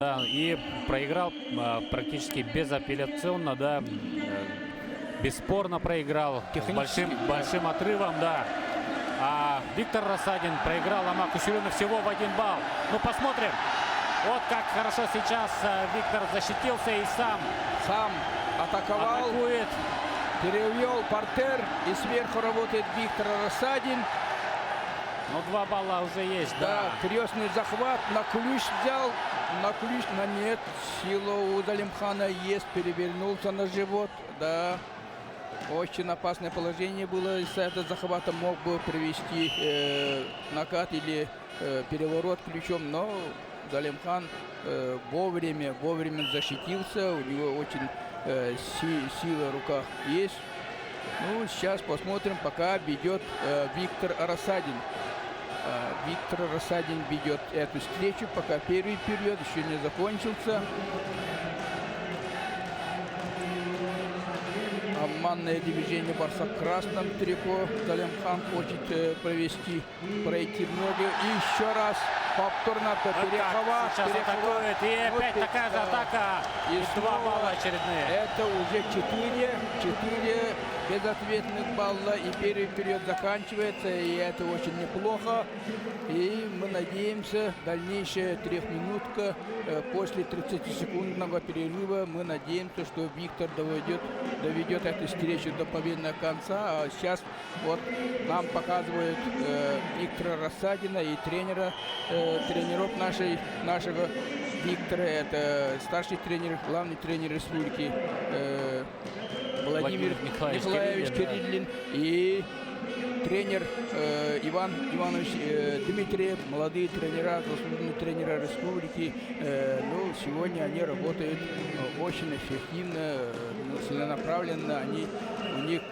Да, и проиграл практически безапелляционно, да, бесспорно проиграл с большим отрывом, да. А Виктор Рассадин проиграл Амаку Сюлюну всего в 1 балл. Ну, посмотрим. Вот как хорошо сейчас Виктор защитился и сам атаковал, атакует. Перевел партер, и сверху работает Виктор Рассадин. Ну, 2 балла уже есть, да. Крестный захват, на ключ взял, но нет, сила у Залимхана есть, перевернулся на живот, да. Очень опасное положение было, с этого захвата мог бы привести накат или переворот ключом, но Залимхан вовремя защитился, у него очень сила в руках есть. Ну, сейчас посмотрим, пока ведет Виктор Рассадин. Виктор Рассадин ведет эту встречу, пока первый период еще не закончился. Обманное движение борца в красном трико. Залимхан хочет пройти ноги. И еще раз повторно перехват. Сейчас атакует. И опять такая же атака. И 2 балла очередные. Это уже 4 безответных балла. И первый период заканчивается. И это очень неплохо. И мы надеемся, дальнейшая трехминутка после 30-секундного перерыва, мы надеемся, что Виктор доведет эту встречу до победного конца. А сейчас вот нам показывают Виктора Рассадина и тренеров нашего Виктора. Это старший тренер, главный тренер республики Владимир Николаевич Кириллин и тренер Иван Иванович Дмитриев, молодые тренера, заслуженные тренера республики. Ну, сегодня они работают очень эффективно, целенаправленно. У них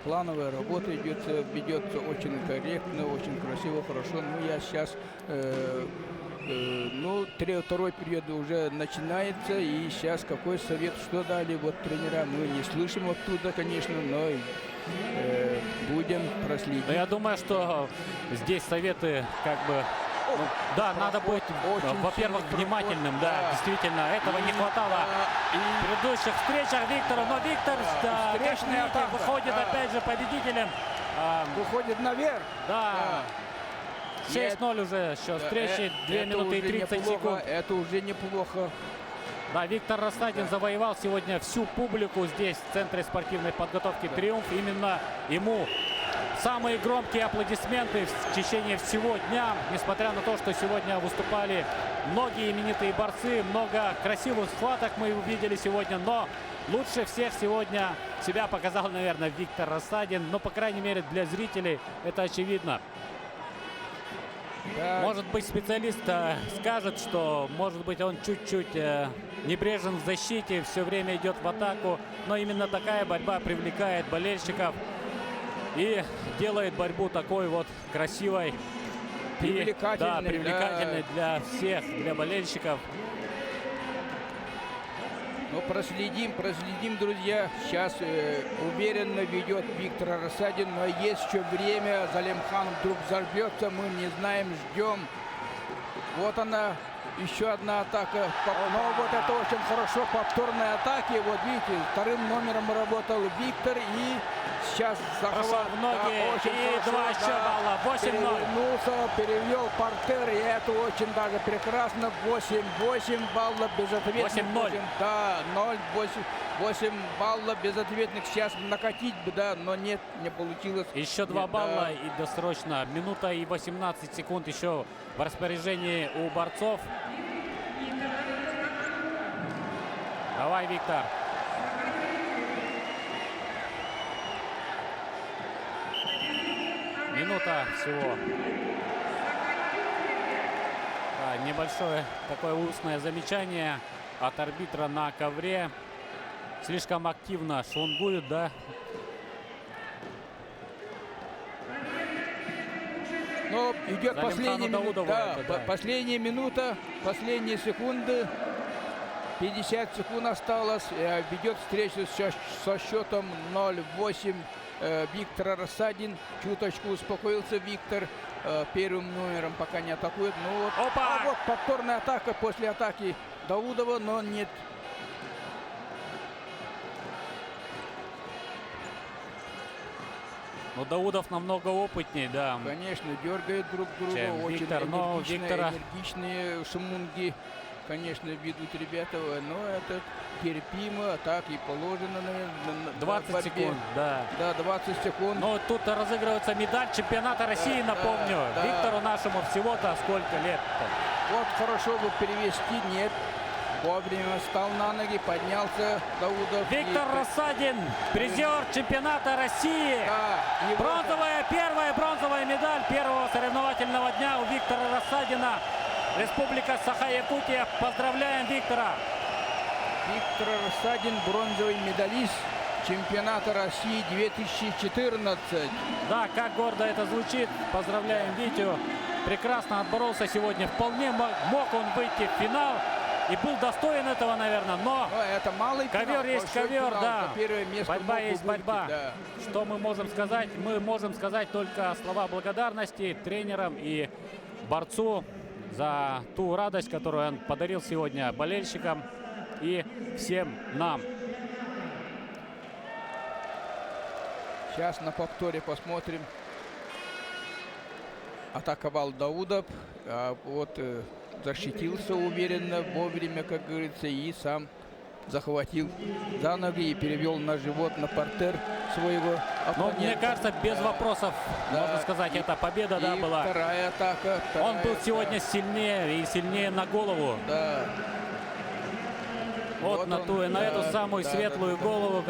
плановая работа ведется очень корректно, очень красиво, хорошо. Ну, я сейчас... второй период уже начинается, и сейчас какой совет, что дали вот тренера, мы не слышим оттуда, конечно, но будем проследить. Но я думаю, что здесь советы как бы... да, надо быть, во-первых, внимательным, да, действительно, этого не хватало в предыдущих встречах Виктора, но Виктор выходит опять же победителем. Выходит наверх. Да. 6-0 уже счет встречи, 2 минуты и 30 секунд. Это уже неплохо. Да, Виктор Рассадин завоевал сегодня всю публику здесь, в Центре спортивной подготовки «Триумф». Именно ему самые громкие аплодисменты в течение всего дня. Несмотря на то, что сегодня выступали многие именитые борцы, много красивых схваток мы увидели сегодня. Но лучше всех сегодня себя показал, наверное, Виктор Рассадин. Но, по крайней мере, для зрителей это очевидно. Да. Может быть, специалист скажет, что, может быть, он чуть-чуть небрежен в защите, все время идет в атаку. Но именно такая борьба привлекает болельщиков и делает борьбу такой вот красивой, привлекательной для всех, для болельщиков. Ну, проследим, друзья. Сейчас уверенно ведет Виктор Рассадин, но есть еще время. Залимхан вдруг взорвется, мы не знаем, ждем. Вот она, еще одна атака. Но вот это очень хорошо, повторные атаки. Вот видите, вторым номером работал Виктор, и сейчас захват. В ноги, и 2 еще балла, 8-0. Перевернулся, перевел партер, и это очень даже прекрасно. 8 баллов безответных. 8-0. Да, 8 баллов безответных. Сейчас накатить бы, да, но нет, не получилось. Еще 2 балла и досрочно. Минута и 18 секунд еще в распоряжении у борцов. Давай, Виктор. Минута всего. Да, небольшое такое устное замечание от арбитра на ковре. Слишком активно швунгуют, да? Но идет последняя минута. Да, да. Последняя минута, последние секунды. 50 секунд осталось. Ведет встречу со счетом 0-8. Виктор Рассадин. Чуточку успокоился Виктор. Первым номером пока не атакует. Ну вот, вот повторная атака после атаки Даудова, но нет. Но Даудов намного опытнее, да. Конечно, дергают друг друга. Чем Очень Виктор, но энергичные шумунги, конечно, ведут ребята. Но это терпимо, так и положено, наверное. 20 секунд, да. Да, 20 секунд. Но тут разыгрывается медаль чемпионата России, напомню. да. Виктору нашему всего-то сколько лет-то? Вот хорошо бы перевести, нет. Вовремя встал на ноги, поднялся Даудов. Виктор Рассадин, призер чемпионата России. Да, его- Первая бронзовая медаль первого соревновательного дня у Виктора Рассадина. Республика Саха-Якутия. Поздравляем Виктора. Виктор Рассадин, бронзовый медалист чемпионата России 2014. Да, как гордо это звучит. Поздравляем Витю. Прекрасно отборолся сегодня. Вполне мог он выйти в финал. И был достоин этого, наверное, но Но это малый ковер финал, есть большой ковер, финал. да. За первое место Борьба мог бы есть выйти, борьба. да. Что мы можем сказать? Мы можем сказать только слова благодарности тренерам и борцу за ту радость, которую он подарил сегодня болельщикам и всем нам. Сейчас на повторе посмотрим. Атаковал Даудов, а вот защитился уверенно, вовремя, как говорится, и сам захватил за ноги и перевел на живот, на партер своего Но оппонента. мне кажется, без вопросов, Да, можно сказать, и- эта победа, да, И была. вторая атака. Он был вторая, сегодня сильнее и сильнее на голову. Да. Вот Вот на он, ту, на эту да, самую да, светлую да. голову,